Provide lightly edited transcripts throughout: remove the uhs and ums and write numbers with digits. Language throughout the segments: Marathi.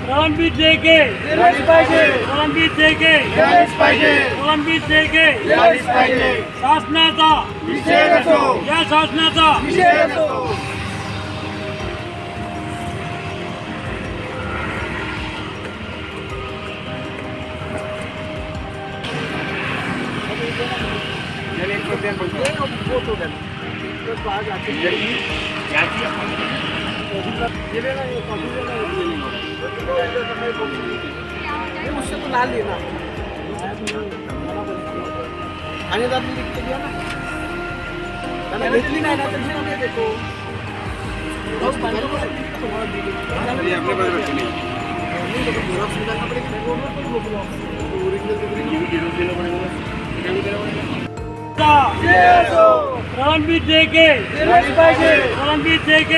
Ranbir JK Ranbir JK Ranbir JK शासनाचा या शासनाचा उससे तो ला लेना आणि दाद लिख के दिया ना त्याने घेतली नाही ना तर घेऊन देतो रोज बांधतो तुम्हाला दिली आपल्या बाहेर रखली झेरॉक्स निकालना पड़ेगा Ranbir JK Ranbir JK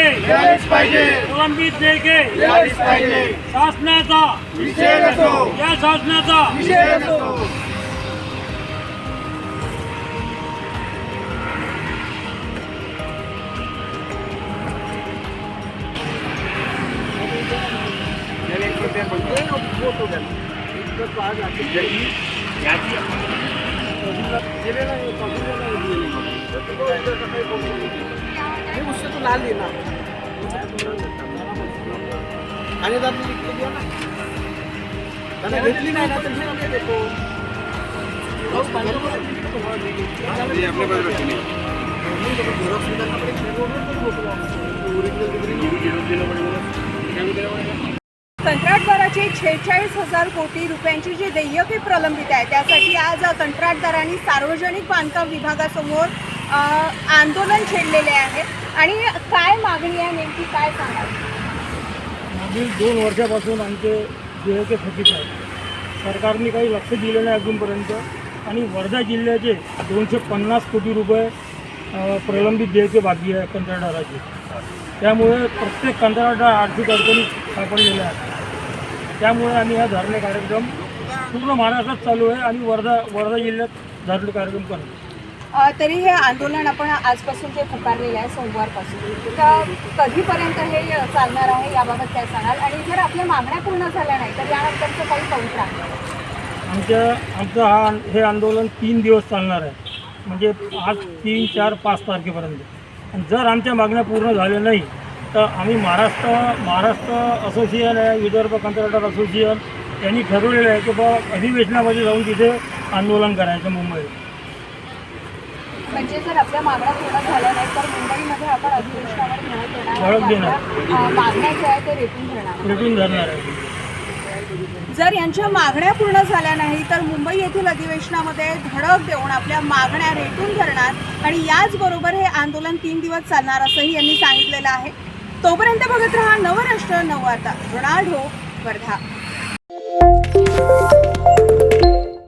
Ranbir JK शासनाचा या शासनाचा उससे तो ला लेना आणि दाद लिख के दिया ना त्याने घेतली नाही ना तर घेऊन देतो रोज बांधतो तुम्हाला दिली आपल्या बाहेर रखली झेरॉक्स निकालना पड़ेगा कंत्राटदाराची 46,000 कोटी रुपयांची जी देयके प्रलंबित आहे त्यासाठी आज कंत्राटदारांनी सार्वजनिक बांधकाम विभागासमोर आंदोलन छेडलेले आहे आणि काय मागणी आहे नेमकी काय सांगाल? मागील 2 वर्षापासून आमचे देयके थकीत आहेत. सरकारने काही लक्ष दिलं नाही अजूनपर्यंत आणि वर्धा जिल्ह्याचे 250 कोटी रुपये प्रलंबित देयके बाकी आहे कंत्राटदाराचे. त्यामुळे प्रत्येक कंत्राटदार आर्थिक अडचणीत सापडलेले आहे. त्यामुळे आम्ही हा धरणे कार्यक्रम पूर्ण महाराष्ट्रात चालू आहे आणि वर्धा जिल्ह्यात धरणे कार्यक्रम करतो. तरी हे आंदोलन आपण आजपासून जे पुकारलेलं आहे सोमवारपासून तर कधीपर्यंत हे चालणार आहे याबाबत काय सांगाल आणि जर आपल्या मागण्या पूर्ण झाल्या नाही तर यानंतरचं काही पाऊल राहणार? आमचं हे आंदोलन 3 दिवस चालणार आहे. म्हणजे आज 3, 4, 5 तारखेपर्यंत. आणि जर आमच्या मागण्या पूर्ण झाल्या नाही तर आम्ही महाराष्ट्र असोसिएशन आहे, विदर्भ कंत्राटदार असोसिएशन यांनी ठरवलेलं आहे की बाबा अधिवेशनामध्ये जाऊन तिथे आंदोलन करायचं मुंबईत. म्हणजे जर आपल्या मागण्या पूर्ण झाल्या नाही तर मुंबईमध्ये आपण अधिवेशनावर धडक देणार. मागण्या ज्या आहे ते रेटून धरणार आहे. जर यांच्या मागण्या पूर्ण झाल्या नाही तर मुंबई येथील अधिवेशनामध्ये धडक देऊन आपल्या मागण्या रेटून धरणार आणि याचबरोबर हे आंदोलन 3 दिवस चालणार असंही यांनी सांगितलेलं आहे. तोपर्यंत बघत रहा नवराष्ट्र नववार्ता. रोनाल्डो वर्धा.